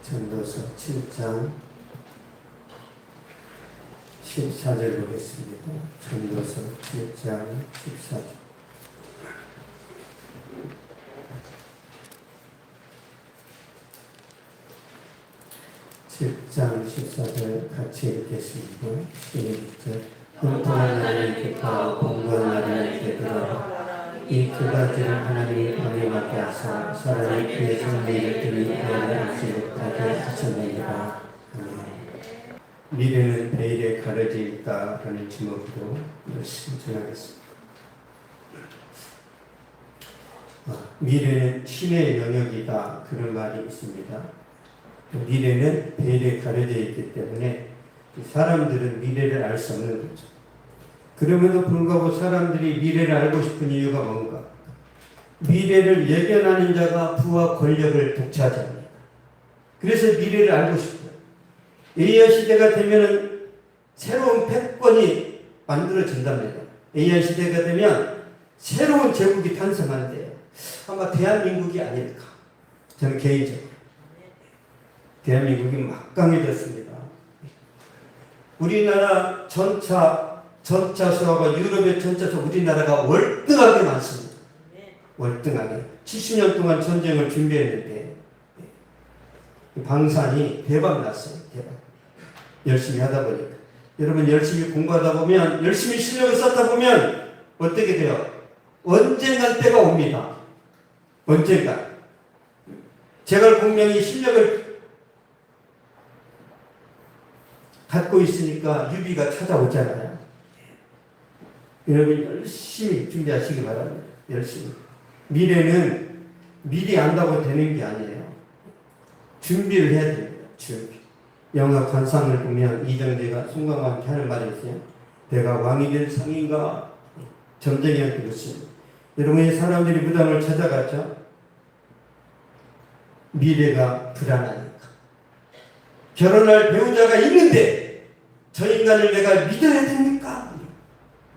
전도서 7장 14절 보겠습니다. 전도서 7장 14절. 장 14절 같이 읽겠습니다. 시작. 형통한 나를 기뻐하고 공부한 나를 기쁘라. 이 두 가지를 하나님이 방임하게 하사 사람이 그의 정리를 등이 되어야 알지 못하게 하셨느니라. 미래는 베일에 가려져 있다라는 제목으로 열심히 전하겠습니다. 미래는 신의 영역이다, 그런 말이 있습니다. 미래는 베일에 가려져 있기 때문에 사람들은 미래를 알 수 없는 거죠. 그럼에도 불구하고 사람들이 미래를 알고 싶은 이유가 뭔가? 미래를 예견하는 자가 부와 권력을 독차지합니다. 그래서 미래를 알고 싶어요. AI 시대가 되면 새로운 패권이 만들어진답니다. AI 시대가 되면 새로운 제국이 탄생한대요. 아마 대한민국이 아닐까. 저는 개인적으로. 대한민국이 막강해졌습니다. 우리나라 전차수하고 유럽의 전차수 우리나라가 월등하게 많습니다. 월등하게. 70년 동안 전쟁을 준비했는데 방산이 대박 났어요. 대박. 열심히 하다 보니까. 여러분 열심히 공부하다 보면, 열심히 실력을 쌓다 보면 어떻게 돼요? 언젠간 때가 옵니다. 언젠가. 제가 분명히 실력을 갖고 있으니까 유비가 찾아오잖아요. 여러분 열심히 준비하시기 바랍니다. 열심히. 미래는 미리 안다고 되는 게 아니에요. 준비를 해야 됩니다. 준비. 영화 관상을 보면 이정재가 송강호와 함께 하는 말이 있어요. 내가 왕이 될 상인가? 점쟁이한테 묻습니다. 여러분의 사람들이 무당을 찾아갔죠. 미래가 불안하니까. 결혼할 배우자가 있는데 저 인간을 내가 믿어야 됩니까?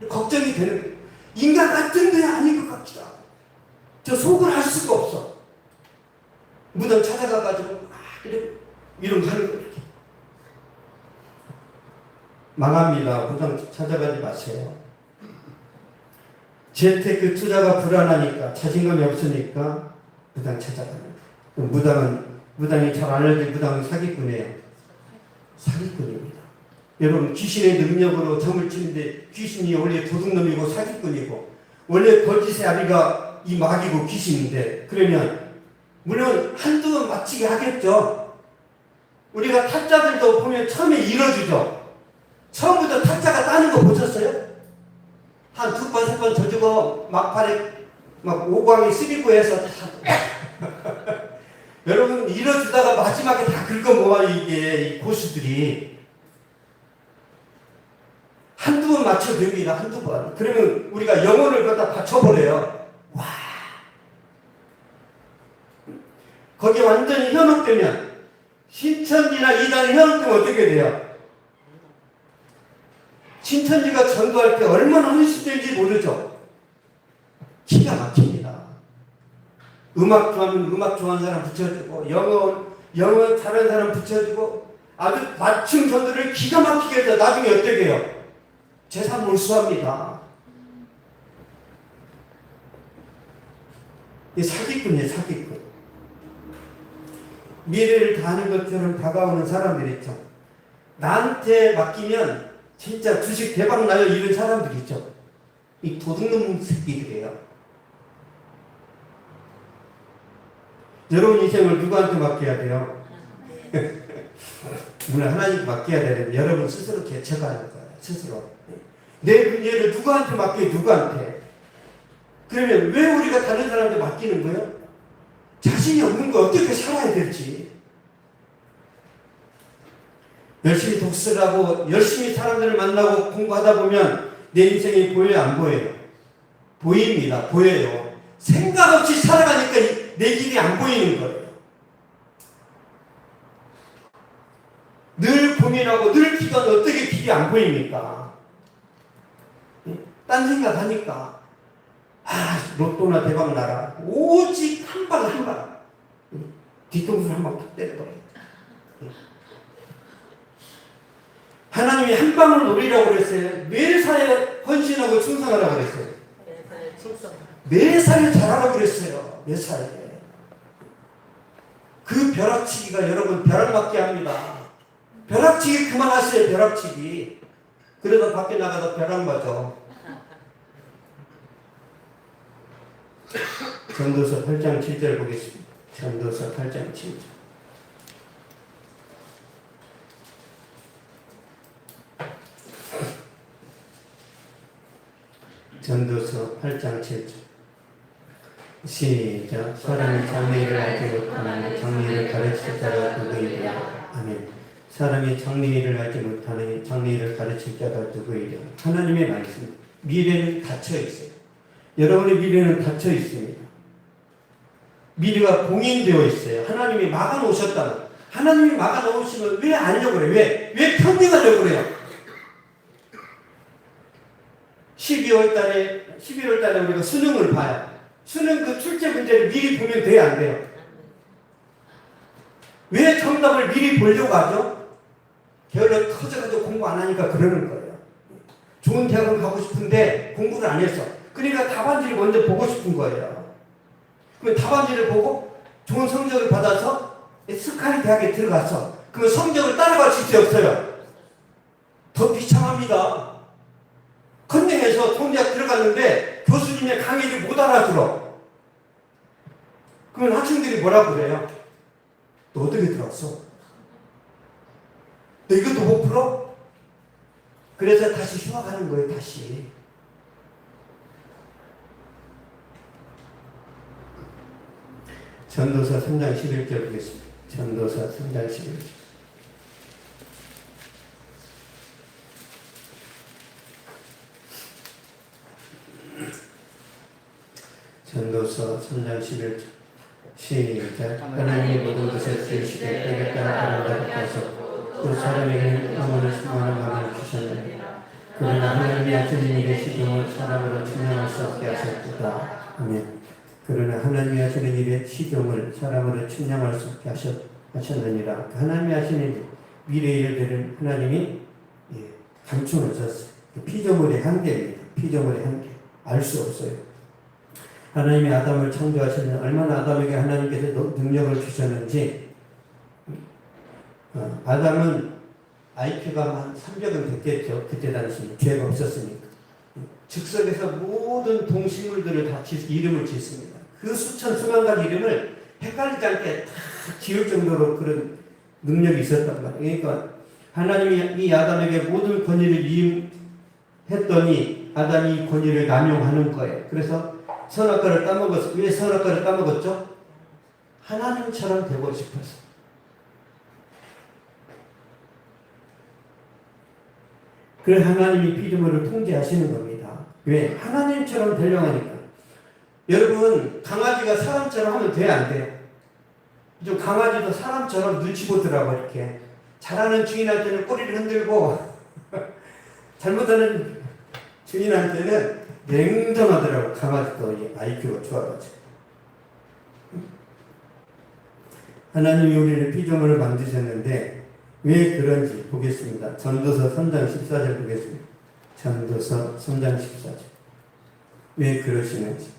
걱정이 되는 거예요. 인간 같은 게 아닌 것 같기도 하고. 저 속을 알 수가 없어. 무당 찾아가가지고 이런 거 하는 거예요. 망합니다. 무당 찾아가지 마세요. 재테크 투자가 불안하니까, 자신감이 없으니까 무당 찾아갑니다. 무당이 잘 알려진 무당은 사기꾼이에요. 사기꾼입니다. 여러분 귀신의 능력으로 점을 치는데 귀신이 원래 도둑놈이고 사기꾼이고 원래 거짓의 아비가 이 마귀고 귀신인데, 그러면 물론 한두 번 맞히게 하겠죠. 우리가 타짜들도 보면 처음에 잃어주죠. 처음부터 타짜가 따는 거 보셨어요? 한 두 번, 세 번 져주고 막판에 막 오광이 쓰리고 해서 다 여러분 잃어주다가 마지막에 다 긁어모아. 이게 이 고수들이 한두 번 맞춰줍니다. 한두 번. 그러면 우리가 영혼을 갖다 바쳐버려요. 와. 거기에 완전히 현혹되면, 신천지나 이단이 현혹되면 어떻게 돼요? 신천지가 전도할 때 얼마나 헌신된지 모르죠. 기가 막힙니다. 음악 좋아하면 음악 좋아하는 사람 붙여주고, 영어 잘하는 사람 붙여주고, 아주 맞춤 전도를 기가 막히게 해서 나중에 어떻게 해요? 재산 몰수합니다. 이 사기꾼이에요, 사기꾼. 미래를 다 아는 것처럼 다가오는 사람들 있죠. 나한테 맡기면 진짜 주식 대박 나요, 이런 사람들 있죠. 이 도둑놈 새끼들이에요. 여러분 인생을 누구한테 맡겨야 돼요? 물론 하나님께 맡겨야 되는데 여러분 스스로 개척하는 거예요. 스스로. 내 문제를 누구한테 맡겨요? 누구한테? 그러면 왜 우리가 다른 사람한테 맡기는 거예요? 자신이 없는 거 어떻게 살아야 될지. 열심히 독서를 하고 열심히 사람들을 만나고 공부하다 보면 내 인생이 보여요? 안 보여요? 보입니다. 보여요. 생각 없이 살아가니까 내 길이 안 보이는 거예요. 늘 고민하고 늘 기도하는데 어떻게 길이 안 보입니까? 딴 생각하니까 로또나 대박 나라. 오직 한 방 한 방. 뒤통수를 한방 탁 때려버려요. 하나님이 한 방울 노리라고 그랬어요. 매사에 헌신하고 충성하라고 그랬어요. 매사에 잘하라고 그랬어요. 매사에. 그 벼락치기가 여러분 벼락맞게 합니다. 벼락치기 그만하세요. 벼락치기. 그러다 밖에 나가서 벼락 맞아. 전도서 8장 7절 보겠습니다. 전도서 8장 7절. 전도서 8장 7절. 시작. 사람이 장래일을 알지 못하는 장래일을 가르칠 자가 누구이랴. 아멘. 사람이 장래일을 알지 못하는 장래일을 가르칠 자가 누구이랴. 하나님의 말씀. 미래는 닫혀 있어요. 여러분의 미래는 닫혀 있습니다. 미래가 봉인되어 있어요. 하나님이 막아 놓으셨다면. 하나님이 막아 놓으시면 왜 알려고 그래요? 왜 편리하려고 그래요? 11월 달에 우리가 수능을 봐요. 수능 그 출제 문제를 미리 보면 돼요, 안 돼요? 왜 정답을 미리 보려고 하죠? 게을러 터져가지고 공부 안 하니까 그러는 거예요. 좋은 대학을 가고 싶은데 공부를 안 했어. 그러니까 답안지를 먼저 보고 싶은 거예요. 그러면 답안지를 보고 좋은 성적을 받아서 스카이 대학에 들어갔어. 그러면 성적을 따라갈 수 없어요. 더 비참합니다. 컨닝해서 통대학 들어갔는데 교수님의 강의를 못 알아들어. 그러면 학생들이 뭐라고 그래요? 너 어떻게 들었어? 너 이것도 못 풀어? 그래서 다시 휴학하는 거예요, 다시. 전도서 3장 11절 보겠습니다. 전도서 3장 11절. 전도서 3장 11절. 시작. 하나님의 모든 것을 쓰시되 때에 따라 아름답게 하셨고 또 사람에게는 영혼을 수많은 마음을 주셨느니라. 그러나 하나님이 하시는 일의 시종을 사람으로 측량할 수 없게 하셨도다. 아멘. 그러나 하나님이 하시는 일의 시종을 사람으로 측량할 수 없게 하셨느니라. 하나님이 하시는 미래의 일들은 하나님이 감춰 놓으셨어요. 피조물의 한계입니다. 피조물의 한계. 알 수 없어요. 하나님이 아담을 창조하시는 얼마나 아담에게 하나님께서 능력을 주셨는지. 아담은 IQ가 한 300은 됐겠죠. 그때 당시 죄가 없었으니까. 즉석에서 모든 동식물들을 다 이름을 짓습니다. 그 수천 수만 가지 이름을 헷갈리지 않게 다 지을 정도로 그런 능력이 있었단 말이에요. 그러니까 하나님이 이 아담에게 모든 권위를 이임했더니 아담이 권위를 남용하는 거예요. 그래서 선악과를 따먹었어요. 왜 선악과를 따먹었죠? 하나님처럼 되고 싶어서. 그래서 하나님이 피조물을 통제하시는 겁니다. 왜? 하나님처럼 되려고 하니까. 여러분, 강아지가 사람처럼 하면 돼요, 안 돼요? 좀 강아지도 사람처럼 눈치 보더라고, 이렇게. 잘하는 주인한테는 꼬리를 흔들고, 잘못하는 주인한테는 냉정하더라고. 강아지도 IQ가 좋아가지고. 하나님이 우리를 피조물을 만드셨는데 왜 그런지 보겠습니다. 전도서 3장 14절 보겠습니다. 전도서 3장 14절. 왜 그러시는지.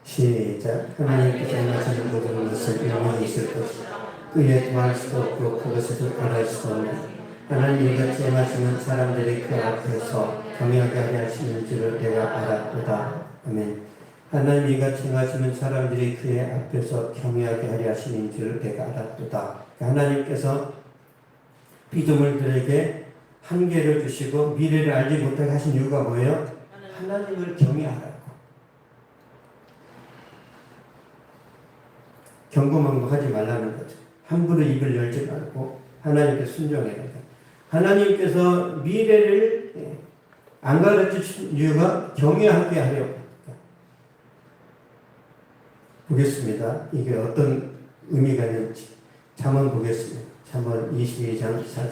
시작. 하나님께서 행하시는 모든 것을 영원히 있을 것이다. 그에 더할 수도 없고 그것을 변할 수도 없는 하나님이 같이 행하시는 사람들이 그 앞에서 경외하게 하게 하시는 줄을 내가 알았도다. 아멘. 하나님이 같이 행하시는 사람들이 그의 앞에서 경외하게 하려 하시는 줄을 내가 알았도다. 하나님께서 피조물들에게 한계를 주시고 미래를 알지 못하게 하신 이유가 뭐예요? 하나님을 경외하라고. 경고망고하지 말라는 거죠. 함부로 입을 열지 말고 하나님께 순종해야 돼요. 하나님께서 미래를 안 가르쳐 주신 이유가 경외하게 하려고. 보겠습니다. 이게 어떤 의미가 있는지. 잠언 보겠습니다. 잠언 22장 4절.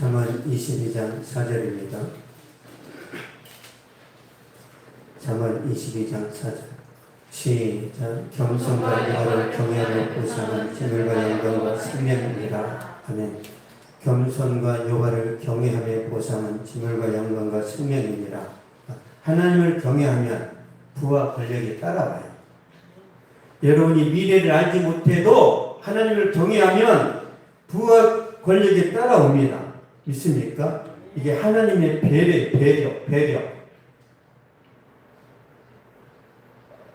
잠언 22장 4절입니다. 잠언 22장 4절. 시작. 겸손과 여호와를 경외하며 보상은 진물과 영광과 생명이니라. 아멘. 겸손과 여호와를 경외하며 보상은 진물과 영광과 생명이니라. 하나님을 경외하면 부와 권력이 따라와요. 여러분이 미래를 알지 못해도 하나님을 경외하면 부와 권력이 따라옵니다. 믿습니까? 이게 하나님의 배려.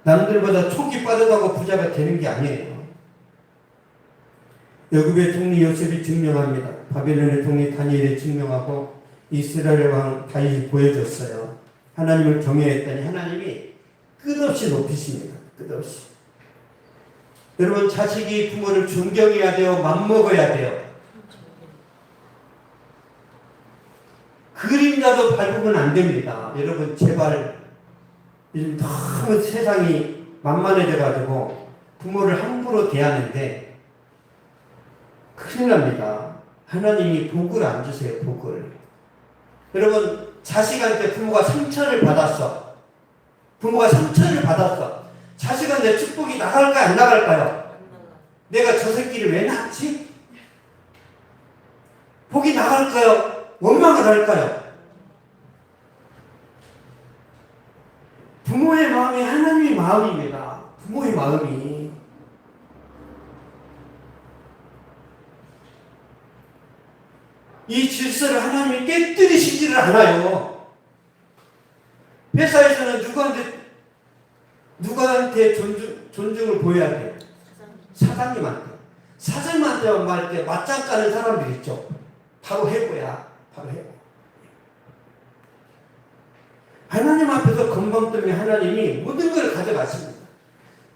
남들보다 촉이 빠르다고 부자가 되는 게 아니에요. 여굽의 총리 요셉이 증명합니다. 바벨론의 총리 다니엘이 증명하고 이스라엘 왕 다윗이 보여줬어요. 하나님을 경외했더니 하나님이 끝없이 높이십니다. 끝없이. 여러분, 자식이 부모를 존경해야 돼요? 맘먹어야 돼요? 그림자도 밟으면 안 됩니다. 여러분, 제발. 요즘 너무 세상이 만만해져가지고 부모를 함부로 대하는데 큰일 납니다. 하나님이 복을 안 주세요. 복을. 여러분, 자식한테 부모가 상처를 받았어. 자식한테 축복이 나갈까요? 안 나갈까요? 내가 저 새끼를 왜 낳지? 복이 나갈까요? 원망을 할까요? 부모의 마음이 하나님의 마음입니다. 부모의 마음이. 이 질서를 하나님이 깨뜨리시지를 않아요. 회사에서는 누구한테 존중을 보여야 돼요? 사장님한테. 사장님한테만 말할 때 맞짱 까는 사람들 있죠. 바로 해고야. 하나님 앞에서 건방 때문에 하나님이 모든 걸 가져가십니다.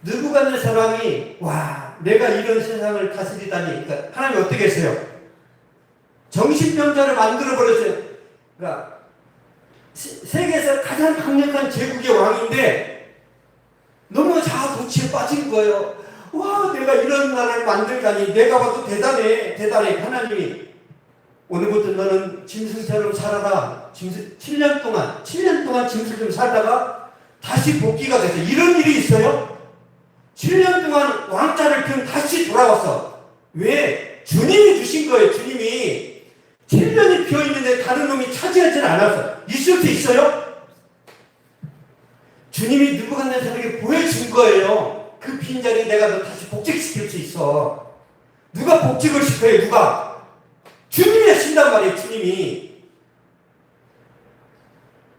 느부갓네 사람이 와, 내가 이런 세상을 다스리다니. 그러니까 하나님이 어떻게 했어요? 정신병자를 만들어버렸어요. 그러니까 세계에서 가장 강력한 제국의 왕인데 너무 자아도취에 빠진 거예요. 와, 내가 이런 나라를 만들다니. 내가 봐도 대단해. 하나님이 오늘부터 너는 짐승처럼 살아라. 7년 동안 짐승처럼 살다가 다시 복귀가 돼서 이런 일이 있어요? 7년 동안 왕자를 피운 다시 돌아왔어. 왜? 주님이 주신 거예요. 주님이 7년이 비어있는데 다른 놈이 차지하지는 않았어. 있을 수 있어요? 주님이 느부갓네살에게 보여준 거예요. 그 빈자리 내가 너 다시 복직시킬 수 있어. 누가 복직을 시켜요? 누가? 주님이 하신단 말이에요. 주님이.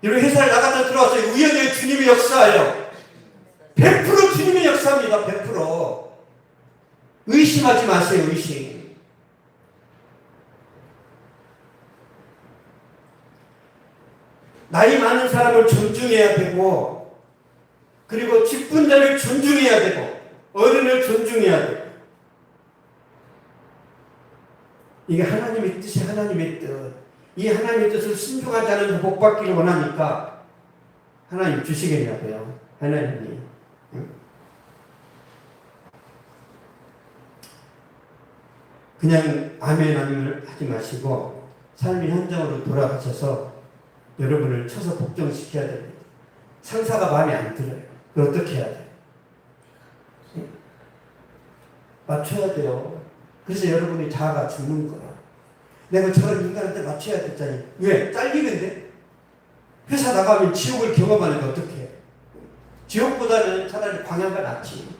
여러분, 회사를 나갔다 들어왔어요. 우연히 주님의 역사예요. 100% 주님의 역사입니다. 100%. 의심하지 마세요. 의심. 나이 많은 사람을 존중해야 되고, 그리고 직분자를 존중해야 되고, 어른을 존중해야 되고. 이게 하나님의 뜻이 하나님의 뜻. 이 하나님의 뜻을 순종하지 않은 복 받기를 원하니까 하나님 주시겠냐고요. 하나님이. 그냥 아멘을 하지 마시고 삶의 현장으로 돌아가셔서 여러분을 쳐서 복종시켜야 됩니다. 상사가 마음에 안 들어요. 그걸 어떻게 해야 돼요? 맞춰야 돼요. 그래서 여러분이 자아가 죽는 거야. 내가 저런 인간한테 맞춰야 됐잖니. 왜? 잘리는데? 회사 나가면 지옥을 경험하는데 어떻게 해? 지옥보다는 차라리 광야가 낫지.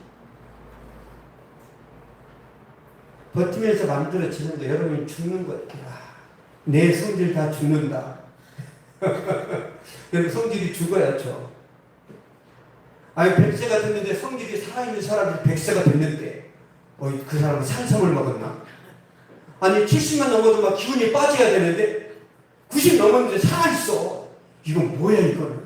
버티면서 만들어지는 거 여러분이 죽는 거야. 내 성질 다 죽는다. 여러분 성질이 죽어야죠. 아니 100세가 됐는데 성질이 살아있는 사람이 100세가 됐는데 그 사람은 산성을 먹었나? 아니 70만 넘어도 막 기운이 빠져야 되는데 90 넘었는데 살아있어. 이건 뭐야 이거는.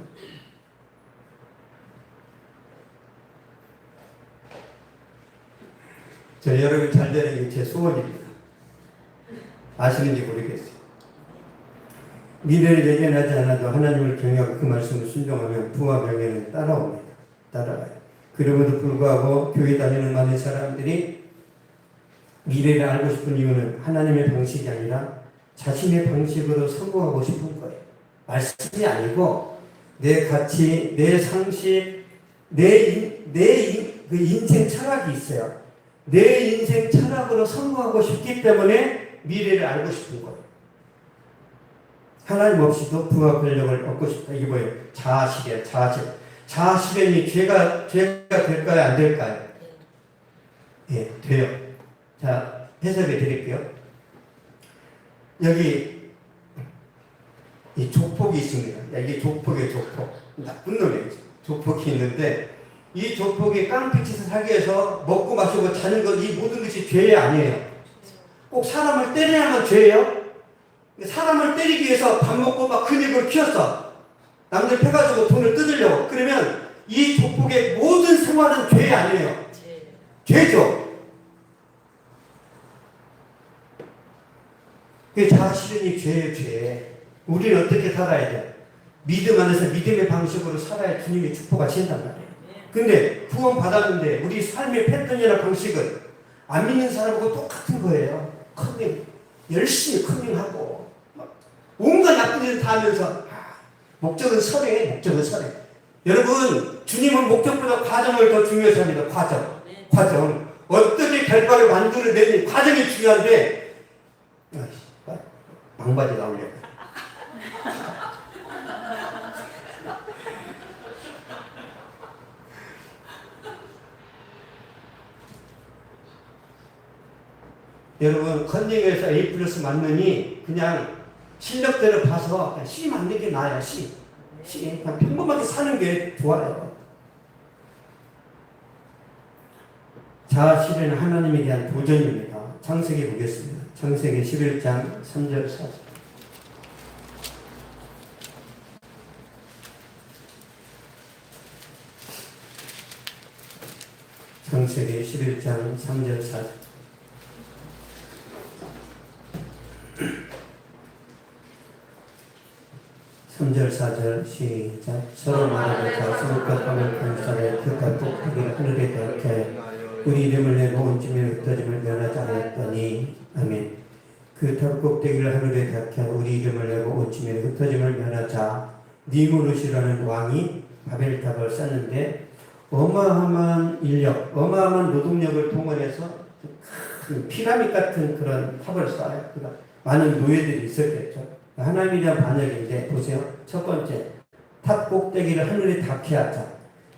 저 여러분 잘 되는 게 제 소원입니다. 아시는지 모르겠어요. 미래를 예견하지 않아도 하나님을 경외하고 그 말씀을 순종하면 부와 명예는 따라옵니다. 따라가요. 그럼에도 불구하고 교회 다니는 많은 사람들이 미래를 알고 싶은 이유는 하나님의 방식이 아니라 자신의 방식으로 성공하고 싶은 거예요. 말씀이 아니고 내 가치, 내 상식, 그 인생 철학이 있어요. 내 인생 철학으로 성공하고 싶기 때문에 미래를 알고 싶은 거예요. 하나님 없이도 부와 권력을 얻고 싶다. 이게 뭐예요? 자아실현, 자아실현. 자아실현이 죄가 될까요? 안 될까요? 예, 돼요. 자, 해석해 드릴게요. 여기 이 조폭이 있습니다. 이게 조폭이에요, 조폭. 나쁜 놈이에요. 조폭이 있는데 이 조폭이 깡패짓을 하기 위해서 먹고 마시고 자는 것, 이 모든 것이 죄 아니에요. 꼭 사람을 때려야만 죄예요. 사람을 때리기 위해서 밥 먹고 막 근육을 키웠어. 남들 패가지고 돈을 뜯으려고. 그러면 이 조폭의 모든 생활은 죄 아니에요. 죄죠. 그 자아실현이 죄예요, 죄. 우리는 어떻게 살아야 돼? 믿음 안에서 믿음의 방식으로 살아야 주님의 축복하신단 말이에요. 근데 구원 받았는데 우리 삶의 패턴이나 방식은 안 믿는 사람하고 똑같은 거예요. 열심히 커밍하고 온갖 나쁜 일을 다 하면서 목적은 설해. 여러분, 주님은 목적보다 과정을 더 중요시 합니다. 과정. 어떻게 결과를 만들어내는 과정이 중요한데 망바지 나오려. 여러분, 컨닝에서 A 플러스 맞느니 그냥 실력대로 봐서 그냥 C 맞는 게 나아요. C. 그냥 평범하게 사는 게 좋아요. 자아실현은 하나님에 대한 도전입니다. 창세기 보겠습니다. 창세기 11장 3절 4절. 창세기 11장 3절 4절. (3절) (4절) 시작. 서로 말하되 자수가 땅을 건설해 그가 꼭대기를 하늘에 닿게 우리 이름을 내고 온찜에 흩어짐을 면하지 않았더니 아멘. 그 탑 꼭대기를 하늘에 닿게 우리 이름을 내고 온찜에 흩어짐을 면하자 니무르시라는 왕이 바벨탑을 쌓는데 어마어마한 인력, 어마어마한 노동력을 동원해서 큰 피라밋 같은 그런 탑을 쌓아요. 그러니까 많은 노예들이 있었겠죠. 하나님에 대한 반역인데 보세요. 첫 번째, 탑 꼭대기를 하늘에 닿게 하자.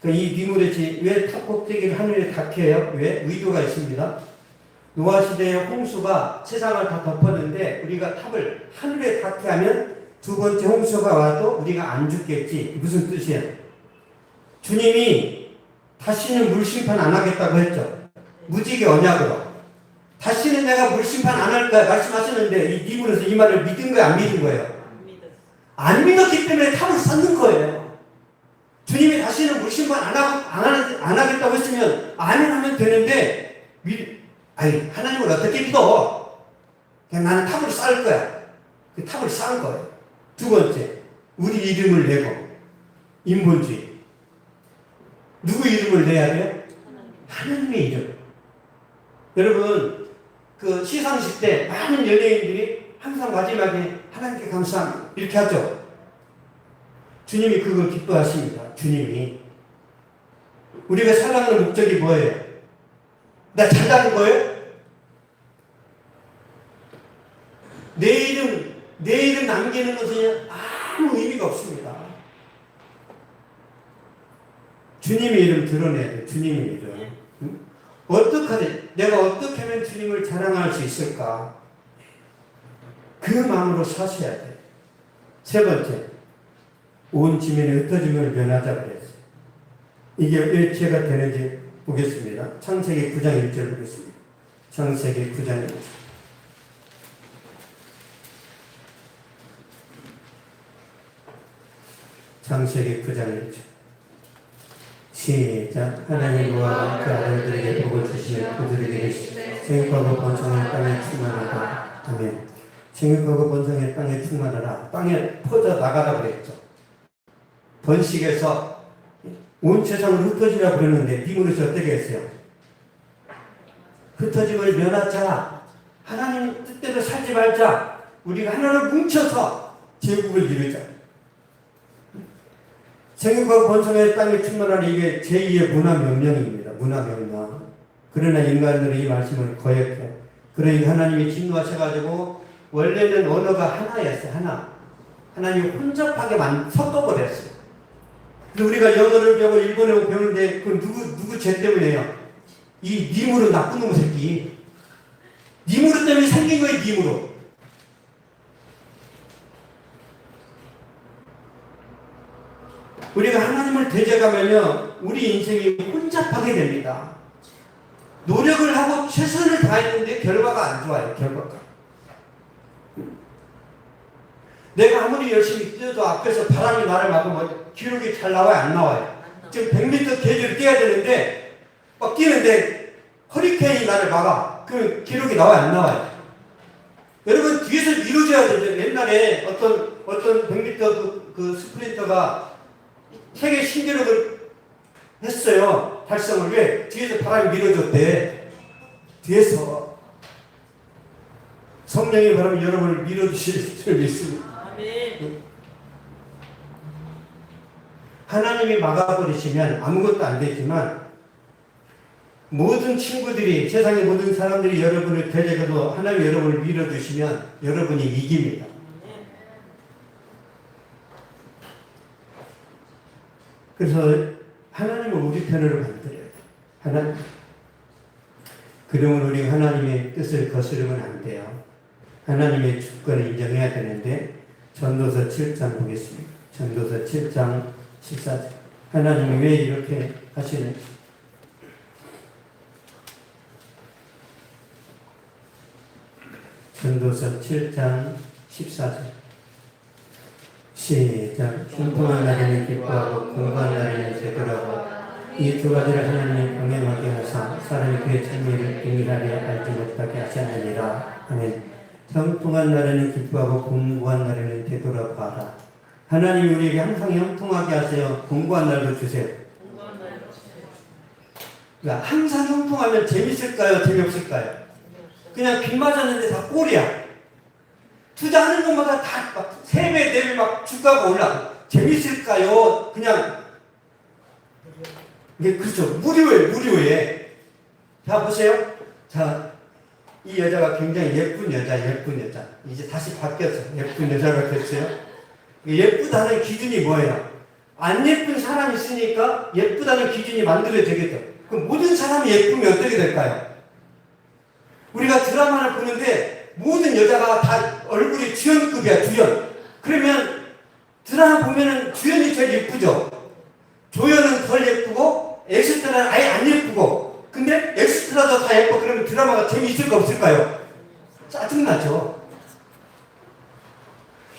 그러니까 이 니무렛이 왜 탑 꼭대기를 하늘에 닿게 해요? 왜? 의도가 있습니다. 노아 시대의 홍수가 세상을 다 덮었는데 우리가 탑을 하늘에 닿게 하면 두 번째 홍수가 와도 우리가 안 죽겠지. 무슨 뜻이에요? 주님이 다시는 물심판 안 하겠다고 했죠. 무지개 언약으로. 다시는 내가 물심판 안 할 거야 말씀하셨는데 이 니무렛은 이 말을 믿은 거예요? 안 믿은 거예요? 안 믿었기 때문에 탑을 쌓는 거예요. 주님이 다시는 물심판 안 하겠다고 했으면 아멘 하면 되는데 하나님을 어떻게 믿어? 그냥 나는 탑을 쌓을 거야. 그 탑을 쌓은 거예요. 두 번째, 우리 이름을 내고 인본주의. 누구 이름을 내야 돼요? 하나님의 이름. 여러분, 그 시상식 때 많은 연예인들이 항상 마지막에 하나님께 감사합니다 이렇게 하죠. 주님이 그걸 기뻐하십니다. 주님이. 우리가 살아가는 목적이 뭐예요? 나 잘하는 거예요? 내 이름 남기는 것은 아무 의미가 없습니다. 주님의 이름 드러내야 돼요. 주님의 이름. 응? 내가 어떻게 하면 주님을 자랑할 수 있을까? 그 마음으로 사셔야 돼요. 세 번째, 온 지면에 흩어짐을 면하자 그랬어요. 이게 왜 죄가 되는지 보겠습니다. 창세기 9장 1절 보겠습니다. 창세기 9장 1절. 창세기 9장 1절. 시작. 하나님 노아가 그 아들들에게 복을 주시며 그들에게 생육하고 번성의 땅에 충만하다. 아멘. 생육하고 번성의 땅에 충만하라. 땅에 퍼져 나가라 그랬죠. 번식에서 온 세상을 흩어지라고 그러는데 니무롯이 어떻게 했어요? 흩어짐을 면하자. 하나님 뜻대로 살지 말자. 우리가 하나로 뭉쳐서 제국을 이루자. 생육하고 번성의 땅에 충만하는 이게 제2의 문화명령입니다. 문화명령. 그러나 인간들은 이 말씀을 거역해. 그러니까 하나님이 진노하셔가지고 원래는 언어가 하나였어요. 하나. 하나님이 혼잡하게 섞어버렸어요. 근데 우리가 영어를 배우고 일본어를 배우는데 그 누구 죄 때문에요? 이 님으로 나쁜 놈의 새끼. 님으로 때문에 생긴 거예요. 님으로. 우리가 하나님을 대적하면요, 우리 인생이 혼잡하게 됩니다. 노력을 하고 최선을 다했는데 결과가 안 좋아요. 결과가. 내가 아무리 열심히 뛰어도 앞에서 바람이 나를 막으면 기록이 잘 나와요? 안 나와요? 지금 100m 계주를 뛰어야 되는데 막 뛰는데 허리케인이 나를 막아. 그러면 기록이 나와요? 안 나와요? 여러분 뒤에서 밀어줘야 되죠. 옛날에 어떤 100m 그 스프린터가 세계 신기록을 했어요. 달성을. 왜? 뒤에서 바람이 밀어줬대. 뒤에서. 성령의 바람이 여러분을 밀어주실 줄 믿습니다. 하나님이 막아버리시면 아무것도 안 되지만 모든 친구들이, 세상의 모든 사람들이 여러분을 대적해도 하나님이 여러분을 밀어주시면 여러분이 이깁니다. 그래서 하나님은 우리 편으로 만들어야 돼요. 하나님. 그러면 우리가 하나님의 뜻을 거스르면 안 돼요. 하나님의 주권을 인정해야 되는데 전도서 7장 보겠습니다. 전도서 7장 14절. 하나님이 왜 이렇게 하시는? 전도서 7장 14절. 시작. 흉통한 날에는 기뻐하고 공부한 날에는 제도라고 이 두 가지를 하나님이 병행하게 하사 사람이 그의 참미를 비밀하려 알지 못하게 하셨느니라. 아멘. 형통한 날에는 기뻐하고 공부한 날에는 되돌아고 하라. 하나님이 우리에게 항상 형통하게 하세요. 공부한 날도 주세요. 그러니까 항상 형통하면 재밌을까요? 재미없을까요? 그냥 비 맞았는데 다 꼴이야. 투자하는 것마다 다 막 3배, 4배 막 주가가 올라. 재밌을까요? 그냥 이게 그렇죠. 무료에. 자, 보세요. 자, 이 여자가 굉장히 예쁜 여자. 이제 다시 바뀌었어. 예쁜 여자가 됐어요. 예쁘다는 기준이 뭐예요? 안 예쁜 사람이 있으니까 예쁘다는 기준이 만들어야 되겠죠. 그럼 모든 사람이 예쁘면 어떻게 될까요? 우리가 드라마를 보는데 모든 여자가 다 얼굴이 주연급이야, 주연. 그러면 드라마 보면은 주연이 제일 예쁘죠? 조연은 덜 예쁘고 엑스트라는 아예 안 예쁘고. 근데 엑스트라도 다 예뻐. 그러면 드라마가 재미있을까 없을까요? 짜증나죠.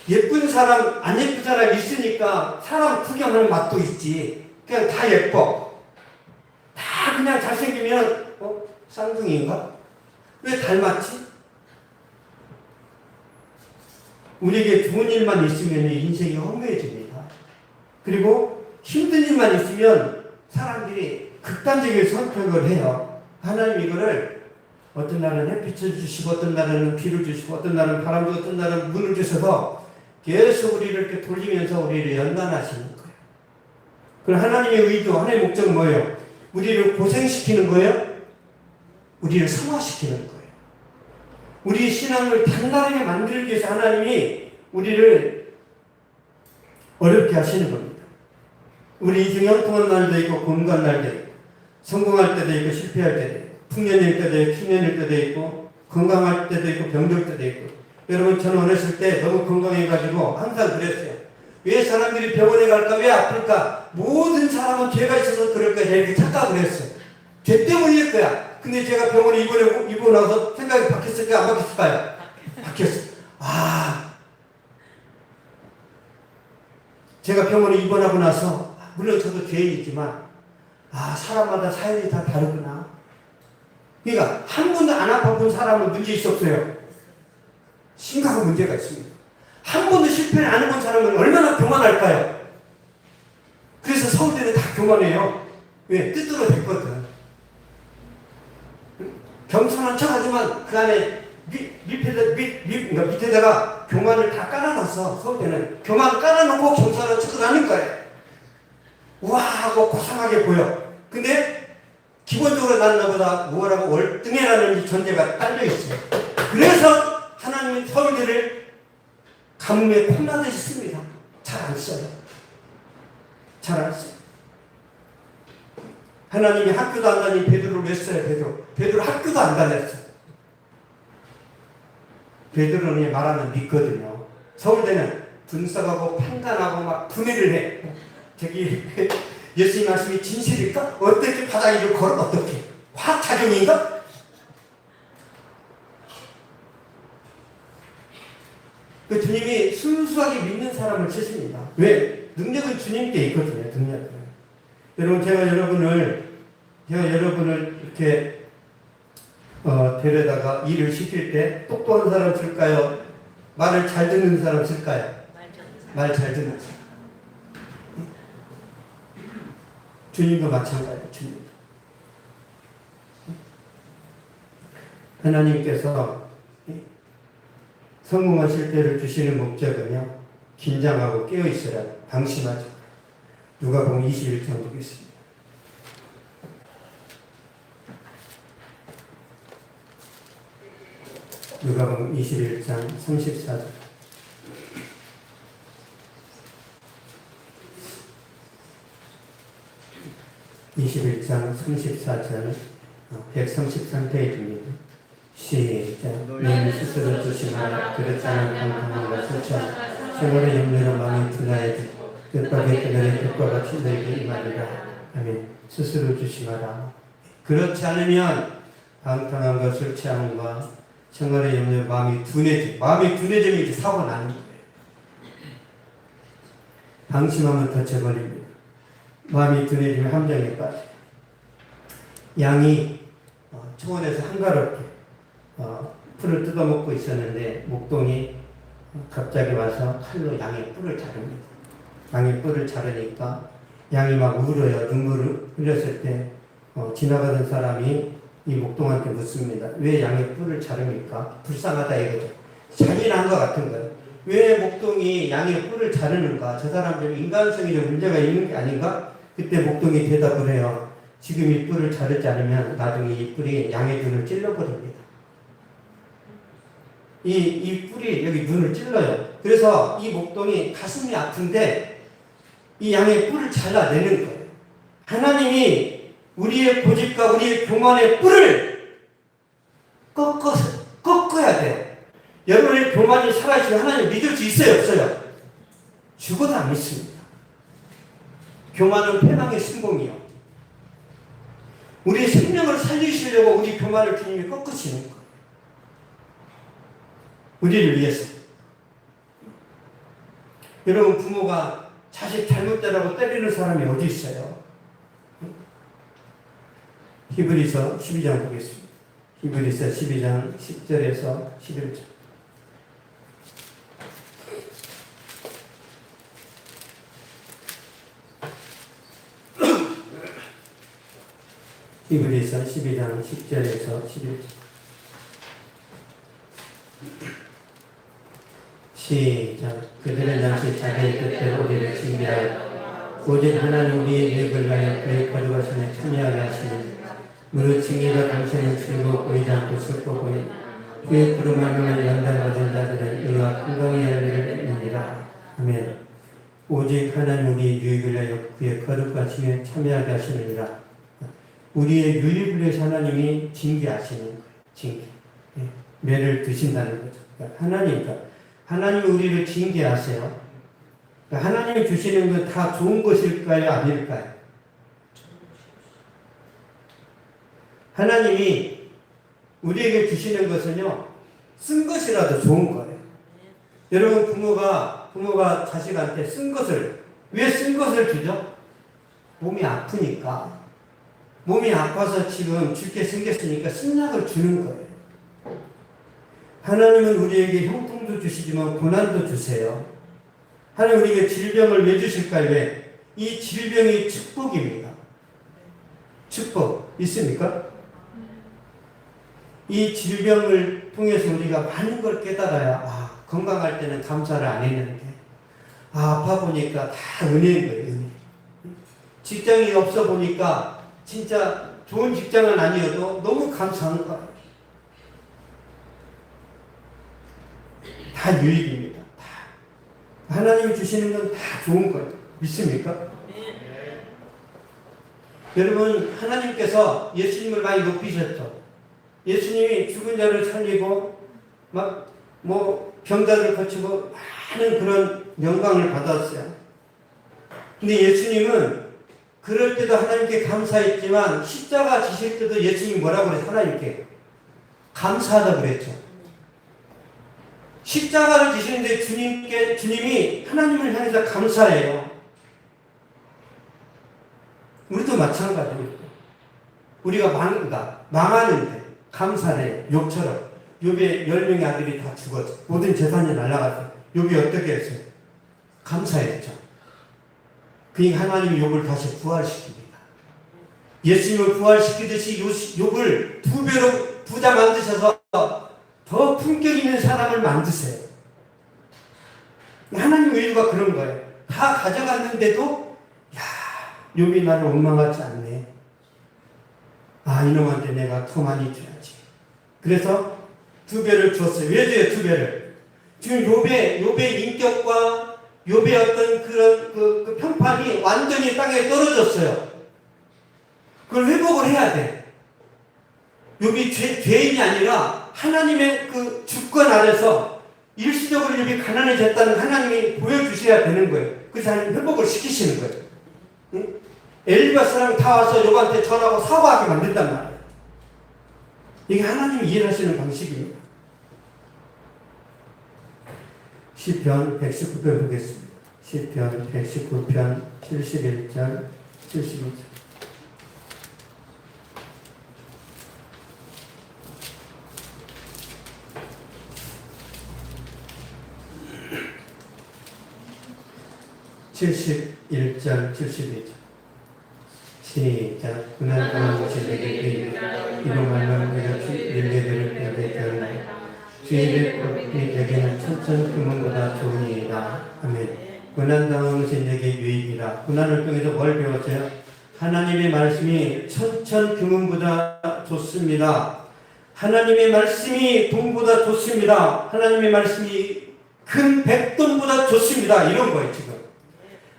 예쁜 사람, 안 예쁜 사람 있으니까 사람 구경하는 맛도 있지. 그냥 다 예뻐. 다 그냥 잘생기면 쌍둥이인가? 왜 닮았지? 우리에게 좋은 일만 있으면 인생이 허무해집니다. 그리고 힘든 일만 있으면 사람들이 극단적인 선택을 해요. 하나님 이거를 어떤 날은 햇빛을 주시고 어떤 날은 비를 주시고 어떤 날은 바람도 어떤 날은 문을 주셔서 계속 우리를 이렇게 돌리면서 우리를 연단하시는 거예요. 그럼 하나님의 의도, 하나님의 목적은 뭐예요? 우리를 고생시키는 거예요? 우리를 성화시키는 거예요. 우리 신앙을 단단하게 만들기 위해서 하나님이 우리를 어렵게 하시는 겁니다. 우리 인생에 형통한 날도 있고 공고한 날도 있고 성공할 때도 있고 실패할 때도 있고 풍년일 때도 있고 흉년일 때도 있고 건강할 때도 있고 병들 때도 있고. 여러분 저는 어렸을 때 너무 건강해가지고 항상 그랬어요. 왜 사람들이 병원에 갈까? 왜 아플까? 모든 사람은 죄가 있어서 그럴 거야. 이렇게 착각을 했어요. 죄 때문일 거야. 근데 제가 병원에 입원하고 나서 생각이 바뀌었을까요? 안 바뀌었을까요? 바뀌었어요. 제가 병원에 입원하고 나서 물론 저도 죄인이지만 사람마다 사연이 다 다르구나. 그러니까 한 번도 안 아파본 사람은 문제 있었어요. 심각한 문제가 있습니다. 한 번도 실패를 안 해본 사람은 얼마나 교만할까요? 그래서 서울대는 다 교만해요. 왜? 뜻대로 됐거든. 겸손한 척 하지만 그 안에 그러니까 밑에다가 교만을 다 깔아놨어. 서울대는 교만 깔아놓고 경찰로 쳐서 다닌 거예요. 우와 하고 고상하게 보여. 근데 기본적으로 난 너보다 뭐라고 월등해라는 전제가 딸려 있어요. 그래서 하나님은 서울대를 가뭄에 콩나듯이 씁니다. 잘 안 써요. 잘 안 써요. 하나님이 학교도 안 다닌 베드로를 왜 써요? 베드로 학교도 안 다녔어. 베드로는 말하면 믿거든요. 서울대는 분석하고 판단하고 막 분해를 해. 저기 예수님 말씀이 진실일까? 어떻게 바닥 위를 걸어? 어떻게? 화학작용인가? 그 주님이 순수하게 믿는 사람을 쓰십니다. 왜? 능력은 주님께 있거든요. 능력은. 여러분 제가 여러분을 이렇게 데려다가 일을 시킬 때 똑똑한 사람 쓸까요? 말을 잘 듣는 사람 쓸까요? 말 잘 듣는 사람. 주님도 마찬가지예요. 주님. 하나님께서 성공하실 때를 주시는 목적은요. 긴장하고 깨어있으라. 방심하지. 누가복음 21장 보겠습니다. 누가복음 21장 34절. 21장 34절 133페이지입니다. 시작. 너희 스스로 조심하라. 그렇지 않은 방탕한 것을 생활의 염려로 마음이 분하여지 뜻밖의 그들의 뜻과 같이 너희에게 임하리라. 아멘. 스스로 조심하라. 그렇지 않으면 방탕한 것을 취함과 생활의 염려 마음이 둔해지면 이렇게 사고가 나는 거예요. 방심하면 덧쳐버립니다. 마음이 둔해지면 함정에 빠져요. 양이 초원에서 한가롭게 풀을 뜯어먹고 있었는데 목동이 갑자기 와서 칼로 양의 뿔을 자릅니다. 양의 뿔을 자르니까 양이 막 울어요. 눈물을 흘렸을 때 지나가던 사람이 이 목동한테 묻습니다. 왜 양의 뿔을 자릅니까? 불쌍하다 이거죠. 잔인한 것 같은 거예요. 왜 목동이 양의 뿔을 자르는가? 저 사람들 인간성이 좀 문제가 있는 게 아닌가? 그때 목동이 대답을 해요. 지금 이 뿔을 자르지 않으면 나중에 이 뿔이 양의 눈을 찔러버립니다. 이 뿔이 여기 눈을 찔러요. 그래서 이 목동이 가슴이 아픈데 이 양의 뿔을 잘라내는 거예요. 하나님이 우리의 고집과 우리의 교만의 뿔을 꺾어야 돼요. 여러분의 교만이 살아있으면 하나님 믿을 수 있어요? 없어요? 죽어도 안 믿습니다. 교만은 패망의 신봉이요. 우리의 생명을 살리시려고 우리 교만을 주님이 꺾으시는 거예요. 우리를 위해서. 여러분 부모가 자식 잘못되라고 때리는 사람이 어디 있어요? 히브리서 12장 보겠습니다. 히브리서 12장 10절에서 11절. 히브리서 12장 10절에서 11절. 시작. 그들은 잠시 자기의 뜻대로 우리를 징계하여 오직 하나님 우리의 유익을 위하여 그의 거룩하심에 참여하게 하시니 무릇 징계가 당신은 즐겁고 보이지 않고 슬퍼 보이 그의 부름하면 연단받은 자들은 의와 평강의 열매를 맺느니라. 아멘. 오직 하나님 우리의 유익을 위하여 그의 거룩하심에 참여하게 하시느니라. 우리의 유익을 위해서 하나님이 징계하시는 거예요. 징계. 매를 드신다는 거죠. 그러니까 하나님이 우리를 징계하세요. 그러니까 하나님이 주시는 건 다 좋은 것일까요? 아닐까요? 하나님이 우리에게 주시는 것은요, 쓴 것이라도 좋은 거예요. 여러분, 부모가 자식한테 왜 쓴 것을 주죠? 몸이 아프니까. 몸이 아파서 지금 죽게 생겼으니까 쓴약을 주는 거예요. 하나님은 우리에게 형통도 주시지만 고난도 주세요. 하나님 우리에게 질병을 왜 주실까요? 왜? 이 질병이 축복입니다. 축복 있습니까? 이 질병을 통해서 우리가 많은 걸 깨달아야 건강할 때는 감사를 안 했는데 아파 보니까 다 은혜인 거예요. 은혜. 직장이 없어 보니까 진짜 좋은 직장은 아니어도 너무 감사한 거예요. 다 유익입니다. 다. 하나님이 주시는 건 다 좋은 거예요. 믿습니까? 네. 여러분, 하나님께서 예수님을 많이 높이셨죠. 예수님이 죽은 자를 살리고 병자를 고치고 많은 그런 영광을 받았어요. 근데 예수님은 그럴 때도 하나님께 감사했지만 십자가 지실 때도 예수님이 뭐라고 그랬어요? 하나님께 감사하다고 그랬죠. 십자가를 지시는데 주님이 하나님을 향해서 감사해요. 우리도 마찬가지입니다. 우리가 망하는데 감사해. 욥처럼. 욥의 10명의 아들이 다 죽었어. 모든 재산이 날아갔어. 욥이 어떻게 했어요? 감사했죠. 그러니까 하나님이 욥을 다시 부활시킵니다. 예수님을 부활시키듯이 욥을 2배로 부자 만드셔서 더 품격 있는 사람을 만드세요. 하나님 의도가 그런 거예요. 다 가져갔는데도 욥이 나를 원망하지 않네. 이놈한테 내가 더 많이 줘야지. 그래서 2배를 줬어요. 왜 줘요? 2배를. 지금 욥의 인격과 욥의 어떤 그 평판이 완전히 땅에 떨어졌어요. 그걸 회복을 해야 돼. 욥이 죄인이 아니라 하나님의 그 주권 아래서 일시적으로 욥이 가난해졌다는 하나님이 보여주셔야 되는 거예요. 그래서 하나님 회복을 시키시는 거예요. 응? 엘리바 사람 다 와서 욥한테 전하고 사과하게 만든단 말이에요. 이게 하나님이 일하시는 방식입니다. 시편 119편 보겠습니다. 시편 119편 71절 72절. (71절) 72절 시작. 그날 그만 것이 내게 이로 말하면 내가 릴레들을 내게 되었나이다. 주의 법이 내게는 천천 금은보다 좋으니이다. 아멘. 고난당한 것이 내게 유익이라. 고난을 통해서 뭘 배웠어요? 하나님의 말씀이 천천 금은보다 좋습니다. 하나님의 말씀이 돈보다 좋습니다. 하나님의 말씀이 큰 백돈보다 좋습니다. 이런 거예요 지금.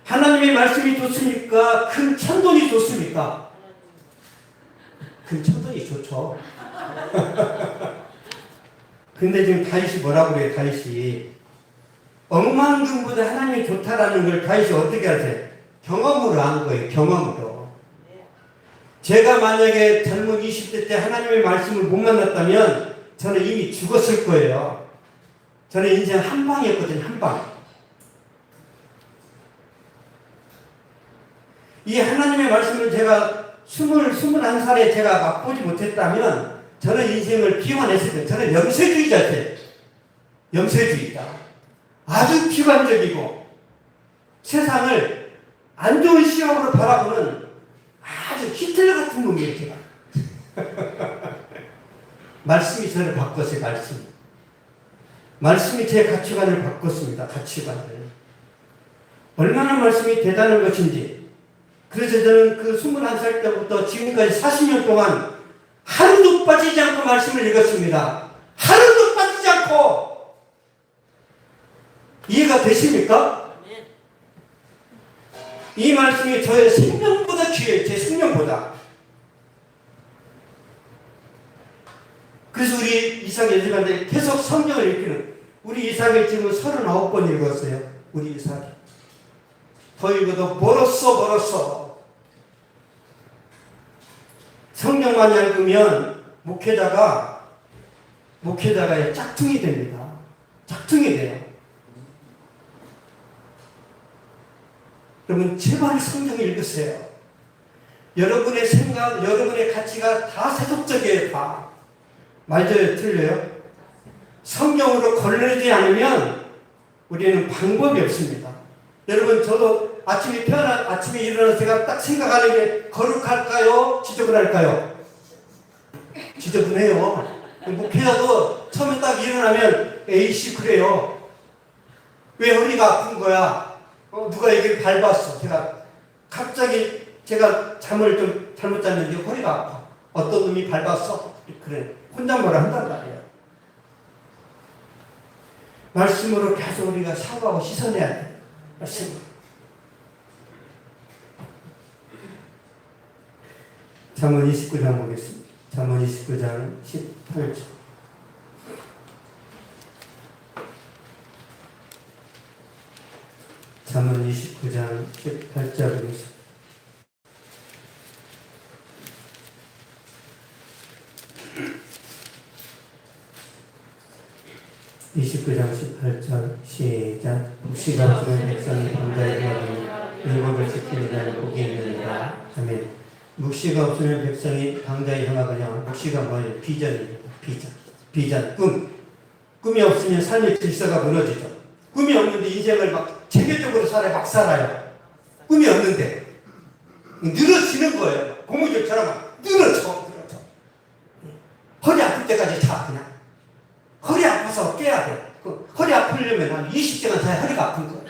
하나님의 말씀이 좋습니까? 큰 천돈이 좋습니까? 큰 천돈이 좋죠. 근데 지금 다윗이 뭐라고 그래요? 다윗이 억만금보다 하나님이 좋다라는 걸 다윗이 어떻게 하세요? 경험으로 한 거예요. 경험으로. 제가 만약에 젊은 20대 때 하나님의 말씀을 못 만났다면 저는 이미 죽었을 거예요. 저는 인생 한 방이었거든요. 한 방. 이 하나님의 말씀을 제가 21살에 제가 맛보지 못했다면 저는 인생을 비워냈을 때 저는 염세주의자였어요. 염세주의자. 아주 비관적이고 세상을 안 좋은 시각으로 바라보는 아주 히틀러 같은 놈이에요, 제가. 말씀이 저를 바꿨어요, 말씀이 제 가치관을 바꿨습니다, 가치관을. 얼마나 말씀이 대단한 것인지. 그래서 저는 그 21살 때부터 지금까지 40년 동안 하루도 빠지지 않고 말씀을 읽었습니다. 하루도 빠지지 않고. 이해가 되십니까? 이 말씀이 저의 생명보다 귀해요. 제 생명보다. 그래서 우리 이삭 예수님한테 계속 성경을 읽기는, 우리 이삭이 지금 39번 읽었어요. 우리 이삭이. 더 읽어도 멀었어. 성경만 읽으면 목회자가 짝퉁이 됩니다. 짝퉁이 돼요. 여러분 제발 성경 읽으세요. 여러분의 생각, 여러분의 가치가 다 세속적이에요. 다. 맞아요? 틀려요? 성경으로 걸리지 않으면 우리는 방법이 없습니다. 여러분 저도 아침에 일어나서 제가 딱 생각하는 게 거룩할까요? 지저분할까요? 지저분해요. 목회자도 처음에 딱 일어나면 에이씨 그래요. 왜 허리가 아픈 거야? 누가 여기를 밟았어. 갑자기 제가 잠을 좀 잘못 잤는데 허리가 아파. 어떤 놈이 밟았어? 그래. 혼잣말을 한단 말이야. 말씀으로 계속 우리가 사고하고 씻어내야 돼. 말씀으로. 잠언 29장 보겠습니다. 잠언 29장 18절. 잠언 29장 18절입니다. (29장 18절) 시작. 묵시가 없으면 백성이 방자에 가니 율법을 지키는 자는 복이 있느니라. 아멘. 묵시가 없으면 백성이 방자에 향하거냐. 묵시가 뭐예요? 비전입니다. 비전. 꿈이 없으면 삶의 질서가 무너지죠. 꿈이 없는데 인생을 막 체계적으로 막 살아요. 꿈이 없는데 늘어지는 거예요. 고무줄처럼 막 늘어져. 허리 아플 때까지 자. 그냥 허리 아파서 깨야 돼. 허리 아프려면 한 20시간 사이 허리가 아픈 거예요.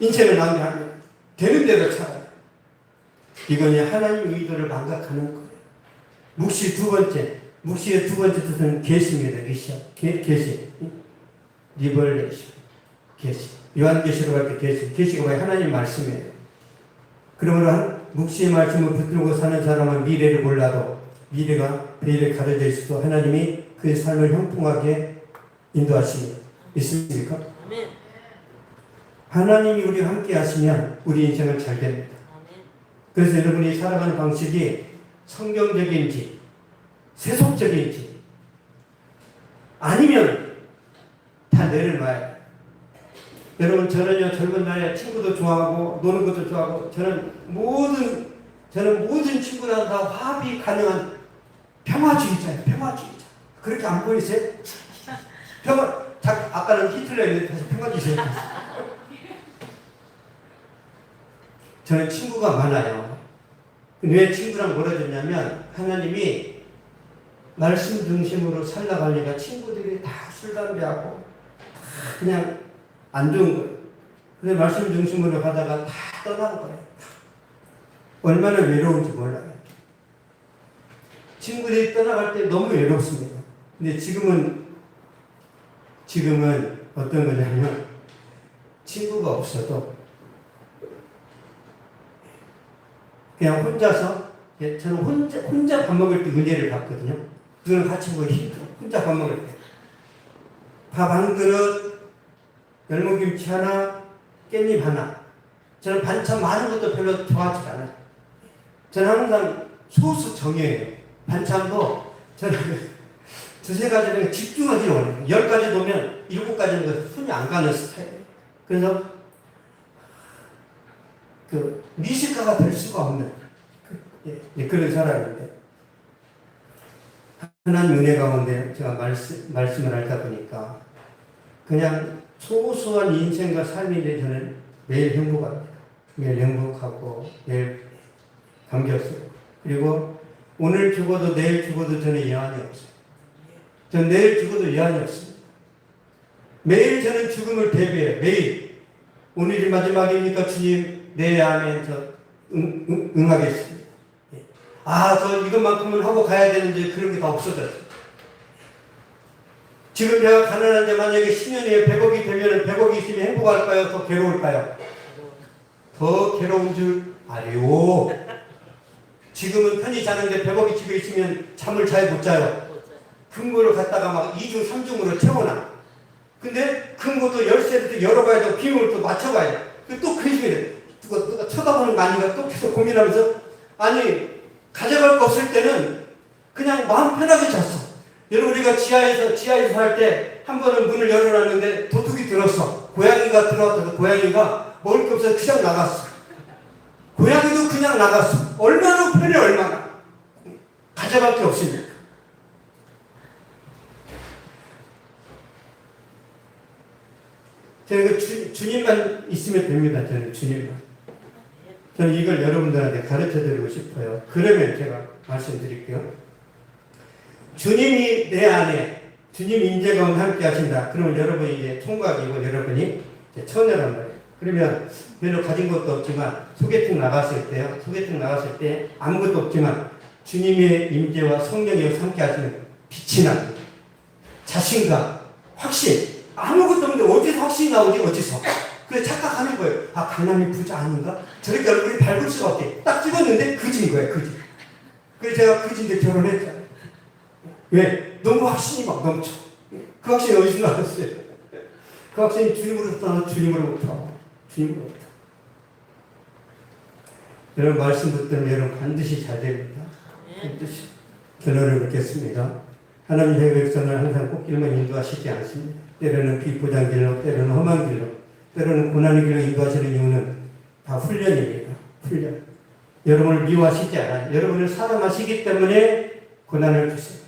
인생을 낭비하면 되는 대로 살아요. 이건 하나님 의도를 망각하는 거예요. 묵시 두 번째. 묵시의 두 번째 뜻은 계시입니다. 계시. 리벌레이션. 계시. 요한계시록 할 때 계시. 계시가 뭐예요? 하나님 말씀이에요. 그러므로 묵시의 말씀을 붙들고 사는 사람은 미래를 몰라도 미래가 베일에 가려져 있어도 하나님이 그의 삶을 형통하게 인도하십니다. 있습니까? 아멘. 하나님이 우리와 함께 하시면 우리 인생은 잘 됩니다. 아멘. 그래서 여러분이 살아가는 방식이 성경적인지 세속적인지 아니면 다 내려놔야. 여러분 저는요 젊은 날에 친구도 좋아하고 노는 것도 좋아하고 저는 모든 친구랑 다 화합이 가능한 평화주의자예요. 평화주의자. 그렇게 안 보이세요? 아까는 히틀러였는데 다시 평화주의자. 저는 친구가 많아요. 왜 친구랑 멀어졌냐면 하나님이 말씀 중심으로 살아가니까 친구들이 다 술, 담배하고 다 그냥 안 좋은 거예요. 그래서 말씀 중심으로 가다가 다 떠나는 거예요. 얼마나 외로운지 몰라요. 친구들이 떠나갈 때 너무 외롭습니다. 근데 지금은 어떤 거냐면 친구가 없어도 그냥 혼자서 저는 혼자 밥 먹을 때 은혜를 받거든요. 그걸 같이 보기 힘들어. 혼자 밥 먹을 때. 밥 한 그릇, 열무김치 하나, 깻잎 하나. 저는 반찬 많은 것도 별로 좋아하지 않아요. 저는 항상 소수 정해요. 반찬도 저는 두세 가지는 집중하지 원해요. 10가지 놓으면 7가지는 손이 안 가는 스타일이에요. 그래서 미식가가 될 수가 없는 그런 사람인데 하나님 은혜 가운데 제가 말씀을 하다 보니까 그냥 소소한 인생과 삶인데 저는 매일 행복합니다. 매일 행복하고 매일 감격스럽고 그리고 오늘 죽어도 내일 죽어도 저는 여한이 없어요. 저는 내일 죽어도 여한이 없습니다. 매일 저는 죽음을 대비해요. 매일 오늘이 마지막이니까 주님 네 아멘 저 응하겠습니다. 저 이것만큼은 하고 가야 되는데 그런 게 다 없어졌어요. 지금 제가 가난한데 만약에 10년 후에 100억이 되면 100억이 있으면 행복할까요? 더 괴로울까요? 더 괴로운 줄 알아요. 지금은 편히 자는데 100억이 집에 있으면 잠을 잘 못 자요. 금고를 갖다가 막 2중 3중으로 채워놔. 근데 금고도 열쇠를 열어봐야 되고 비밀을 또 맞춰봐야 돼. 또 그 힘이래. 누가 쳐다보는 거 아닌가 또 계속 고민하면서 아니 가져갈 거 없을 때는 그냥 마음 편하게 잤어. 여러분 우리가 지하에서 살 때 한 번은 문을 열어놨는데 도둑이 들었어. 고양이가 들어왔다가 고양이가 먹을 게 없어서 그냥 나갔어. 고양이도 그냥 나갔어. 얼마나 편해 얼마나. 가져갈 게 없으니까. 저는 주님만 있으면 됩니다. 저는 주님만. 저는 이걸 여러분들한테 가르쳐 드리고 싶어요. 그러면 제가 말씀드릴게요. 주님이 내 안에 주님 임재가 함께 하신다. 그러면 여러분이 이제 총각이고 여러분이 이제 처녀란 말이에요. 그러면 별로 가진 것도 없지만 소개팅 나갔을 때 아무것도 없지만 주님의 임재와 성령이 함께 하시는 빛이 납니다. 자신감, 확신. 아무것도 없는데 어디서 확신이 나오지? 어디서? 그래서 착각하는 거예요. 아, 강남이 부자 아닌가? 저렇게 얼굴이 밝을 수가 없대. 딱 찍었는데 그지인 거예요. 그지. 그래서 제가 그지인데 결혼했잖아요. 왜? 너무 확신이 막 넘쳐. 그 확신이 어디서 나왔어요? 그 확신이 주님으로부터 나와서 주님으로부터. 여러분 말씀 듣더니 여러분 반드시 잘 됩니다. 반드시. 결론을 맺겠습니다. 하나님의 백성을 항상 꽃길만 인도하시지 않습니다. 때로는 비포장 길로, 때로는 험한 길로, 때로는 고난의 길로 인도하시는 이유는 다 훈련입니다. 훈련. 여러분을 미워하시지 않아요. 여러분을 사랑하시기 때문에 고난을 주세요.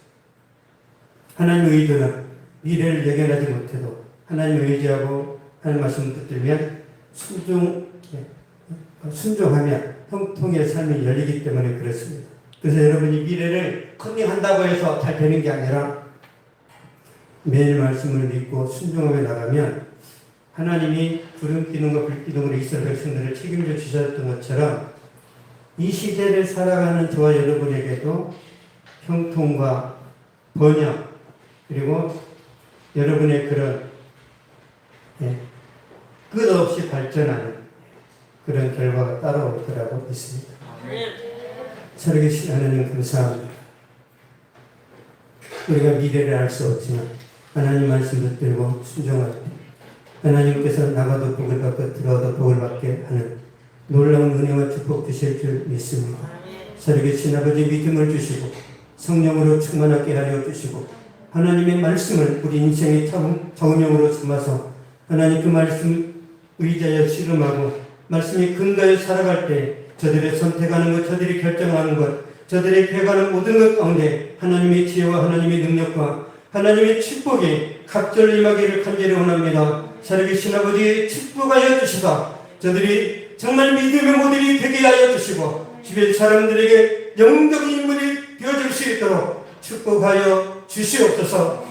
하나님의 의도는 미래를 예견하지 못해도 하나님을 의지하고 하나님 말씀을 붙들면 순종하면 형통의 삶이 열리기 때문에 그렇습니다. 그래서 여러분이 미래를 컨닝한다고 해서 잘 되는 게 아니라 매일 말씀을 믿고 순종하며 나가면 하나님이 구름 기둥과 불 기둥으로 이스라엘 백성들을 책임져 주셨던 것처럼 이 시대를 살아가는 저와 여러분에게도 형통과 번영 그리고 여러분의 그런 끝없이 발전하는 그런 결과가 따라올 거라고 믿습니다. 살아계신 하나님 감사합니다. 우리가 미래를 알 수 없지만 하나님 말씀 붙들고 순종할 때 하나님께서 나가도 복을 받고 들어와도 복을 받게 하는 놀라운 은혜와 축복 주실 줄 믿습니다. 살아계신 아버지 믿음을 주시고 성령으로 충만하게 하여 주시고 하나님의 말씀을 우리 인생의 정령으로 삼아서 하나님 그 말씀 의지하여 씨름하고 말씀이 근거에 살아갈 때 저들의 선택하는 것, 저들이 결정하는 것, 저들의 배가는 모든 것 가운데 하나님의 지혜와 하나님의 능력과 하나님의 축복이 각절로 임하기를 간절히 원합니다. 살아계신 아버지 축복하여 주시사 저들이 정말 믿음의 모델이 되게 하여 주시고 주변 사람들에게 영적인 인물이 되어줄 수 있도록 축복하여 주시옵소서.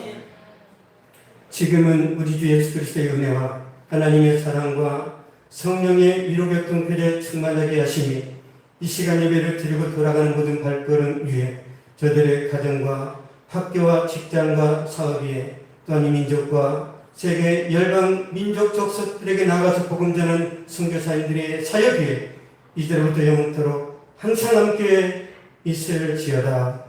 지금은 우리 주 예수 그리스도의 은혜와 하나님의 사랑과 성령의 위로 교통편에 충만하게 하시니 이 시간 예배를 드리고 돌아가는 모든 발걸음 위에 저들의 가정과 학교와 직장과 사업 위에 또한 이 민족과 세계 열방 민족 족속들에게 나가서 복음 전하는 선교사님들의 사역 위에 이제부터 영원토록 항상 함께 있을지어다.